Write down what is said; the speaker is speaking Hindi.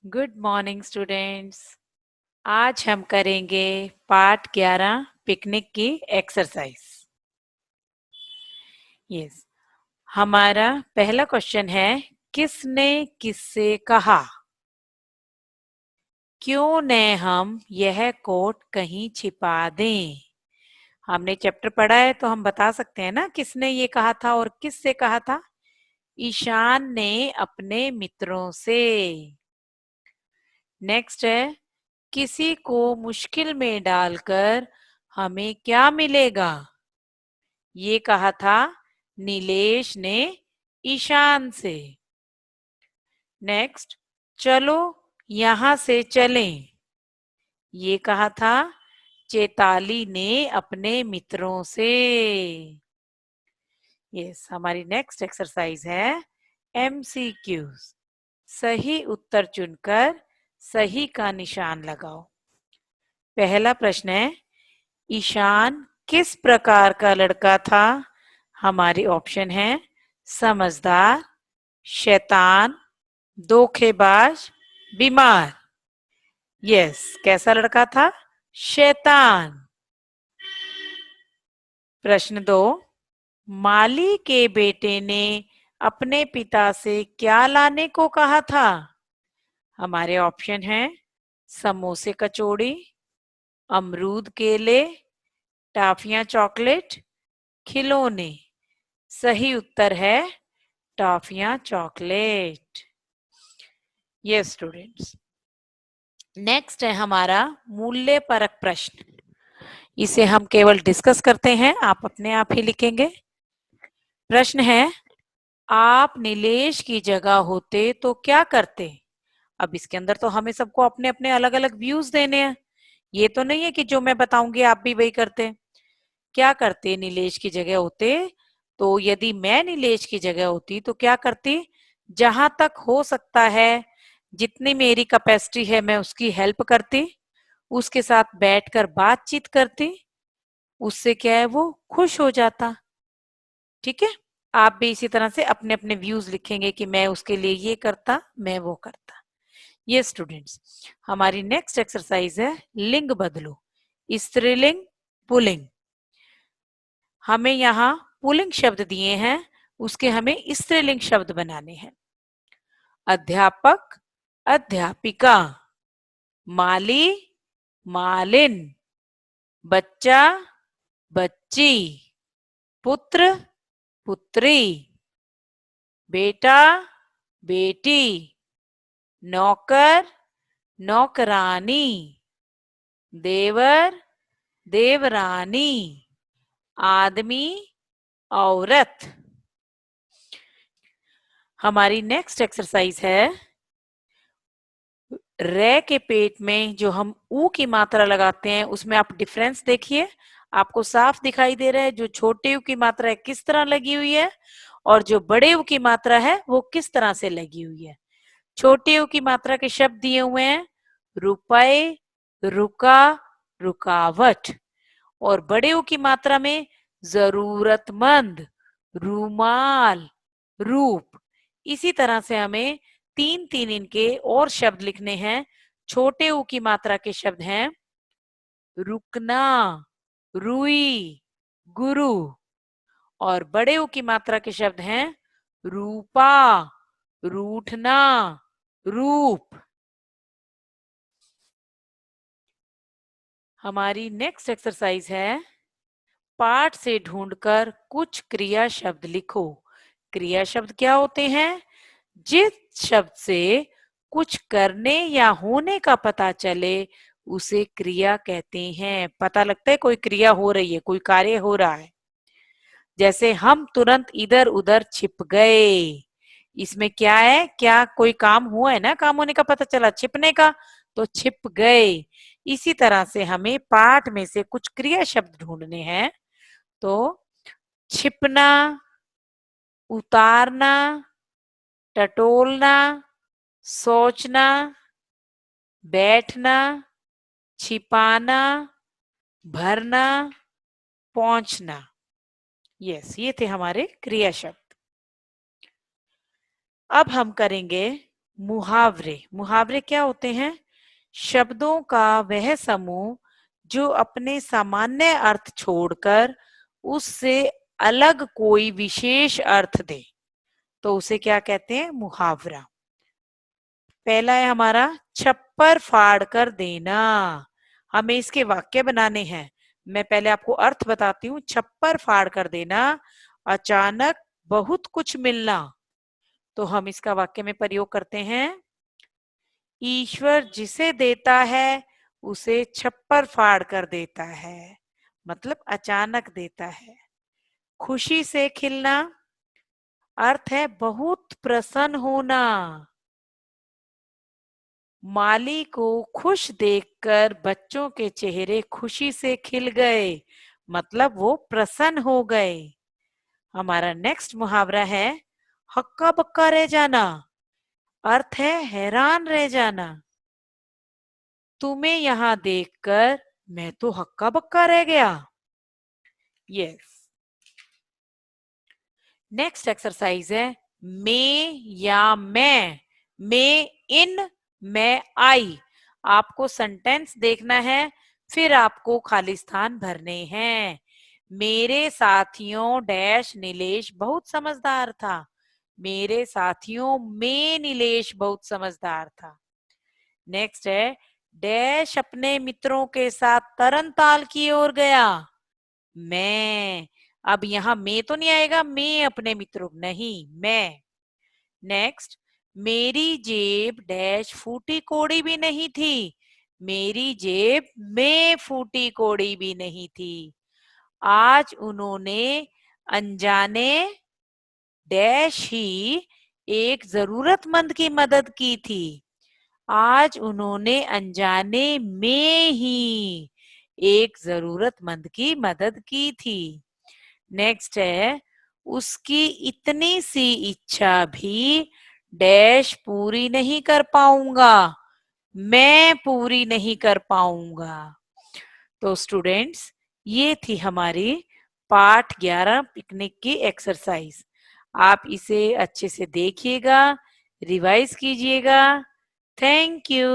Good morning students. आज हम करेंगे पार्ट 11 पिकनिक की एक्सरसाइज। यस, हमारा पहला क्वेश्चन है, किसने किससे कहा? क्यों न हम यह कोट कहीं छिपा दें? हमने चैप्टर पढ़ा है तो हम बता सकते हैं ना किसने ये कहा था और किससे कहा था। ईशान ने अपने मित्रों से। नेक्स्ट है, किसी को मुश्किल में डालकर हमें क्या मिलेगा? ये कहा था नीलेश ने ईशान से। नेक्स्ट, चलो यहां से चलें, ये कहा था चेताली ने अपने मित्रों से। यस, हमारी नेक्स्ट एक्सरसाइज है एमसीक्यूज। सही उत्तर चुनकर सही का निशान लगाओ। पहला प्रश्न है, ईशान किस प्रकार का लड़का था? हमारे ऑप्शन है समझदार, शैतान, धोखेबाज, बीमार। यस, कैसा लड़का था? शैतान। प्रश्न 2, माली के बेटे ने अपने पिता से क्या लाने को कहा था? हमारे ऑप्शन है समोसे कचौड़ी, अमरूद केले, टाफियां चॉकलेट, खिलौने। सही उत्तर है टॉफियां चॉकलेट। यस स्टूडेंट्स, नेक्स्ट है हमारा मूल्य परक प्रश्न। इसे हम केवल डिस्कस करते हैं, आप अपने आप ही लिखेंगे। प्रश्न है, आप नीलेश की जगह होते तो क्या करते? अब इसके अंदर तो हमें सबको अपने अपने अलग अलग व्यूज देने हैं। ये तो नहीं है कि जो मैं बताऊंगी आप भी वही करते। क्या करते नीलेश की जगह होते? तो यदि मैं नीलेश की जगह होती तो क्या करती? जहां तक हो सकता है, जितनी मेरी कैपेसिटी है, मैं उसकी हेल्प करती, उसके साथ बैठकर बातचीत करती। उससे क्या है, वो खुश हो जाता। ठीक है, आप भी इसी तरह से अपने अपने व्यूज लिखेंगे कि मैं उसके लिए ये करता, मैं वो करता। ये स्टूडेंट्स, हमारी नेक्स्ट एक्सरसाइज है लिंग बदलो। स्त्रीलिंग, पुल्लिंग। हमें यहाँ पुल्लिंग शब्द दिए हैं, उसके हमें स्त्रीलिंग शब्द बनाने हैं। अध्यापक, अध्यापिका, माली, मालिन, बच्चा, बच्ची, पुत्र, पुत्री, बेटा, बेटी, नौकर, नौकरानी, देवर, देवरानी, आदमी, औरत। हमारी नेक्स्ट एक्सरसाइज है, रे के पेट में जो हम ऊ की मात्रा लगाते हैं उसमें आप डिफरेंस देखिए। आपको साफ दिखाई दे रहा है जो छोटे ऊ की मात्रा है किस तरह लगी हुई है और जो बड़े ऊ की मात्रा है वो किस तरह से लगी हुई है। छोटे ऊ की मात्रा के शब्द दिए हुए हैं रुपए, रुका, रुकावट। और बड़े ऊ की मात्रा में जरूरतमंद, रूमाल, रूप। इसी तरह से हमें तीन तीन इनके और शब्द लिखने हैं। छोटे ऊ की मात्रा के शब्द हैं रुकना, रुई, गुरु। और बड़े ऊ की मात्रा के शब्द हैं रूपा, रूठना, रूप। हमारी नेक्स्ट एक्सरसाइज है, पाठ से ढूंढकर कुछ क्रिया शब्द लिखो। क्रिया शब्द क्या होते हैं? जिस शब्द से कुछ करने या होने का पता चले उसे क्रिया कहते हैं। पता लगता है कोई क्रिया हो रही है, कोई कार्य हो रहा है। जैसे हम तुरंत इधर उधर छिप गए, इसमें क्या है, क्या कोई काम हुआ है ना, काम होने का पता चला, छिपने का, तो छिप गए। इसी तरह से हमें पाठ में से कुछ क्रिया शब्द ढूंढने हैं। तो छिपना, उतारना, टटोलना, सोचना, बैठना, छिपाना, भरना, पहुंचना। यस, ये थे हमारे क्रिया शब्द। अब हम करेंगे मुहावरे मुहावरे क्या होते हैं? शब्दों का वह समूह जो अपने सामान्य अर्थ छोड़कर उससे अलग कोई विशेष अर्थ दे, तो उसे क्या कहते हैं? मुहावरा। पहला है हमारा छप्पर फाड़ कर देना। हमें इसके वाक्य बनाने हैं। मैं पहले आपको अर्थ बताती हूँ। छप्पर फाड़ कर देना, अचानक बहुत कुछ मिलना। तो हम इसका वाक्य में प्रयोग करते हैं, ईश्वर जिसे देता है उसे छप्पर फाड़ कर देता है, मतलब अचानक देता है। खुशी से खिलना, अर्थ है बहुत प्रसन्न होना। माली को खुश देखकर बच्चों के चेहरे खुशी से खिल गए, मतलब वो प्रसन्न हो गए। हमारा नेक्स्ट मुहावरा है हक्का बक्का रह जाना, अर्थ है हैरान रह जाना। तुम्हें यहाँ देखकर मैं तो हक्का बक्का रह गया। यस। नेक्स्ट एक्सरसाइज है मैं या मैं। मैं इन, मैं आई। आपको सेंटेंस देखना है, फिर आपको खाली स्थान भरने हैं। मेरे साथियों डैश नीलेश बहुत समझदार था। मेरे साथियों में नीलेश बहुत समझदार था। नेक्स्ट है डैश अपने मित्रों के साथ तरनताल की ओर गया। मैं, अब यहाँ मैं तो नहीं आएगा, मैं अपने मित्रों, नहीं मैं। नेक्स्ट, मेरी जेब डैश फूटी कोड़ी भी नहीं थी। मेरी जेब में फूटी कोड़ी भी नहीं थी। आज उन्होंने अनजाने डैश ही एक जरूरतमंद की मदद की थी। आज उन्होंने अनजाने में ही एक जरूरतमंद की मदद की थी। नेक्स्ट है उसकी इतनी सी इच्छा भी डैश पूरी नहीं कर पाऊंगा। मैं पूरी नहीं कर पाऊंगा। तो स्टूडेंट्स, ये थी हमारी पाठ 11 पिकनिक की एक्सरसाइज। आप इसे अच्छे से देखिएगा, रिवाइज कीजिएगा। Thank you.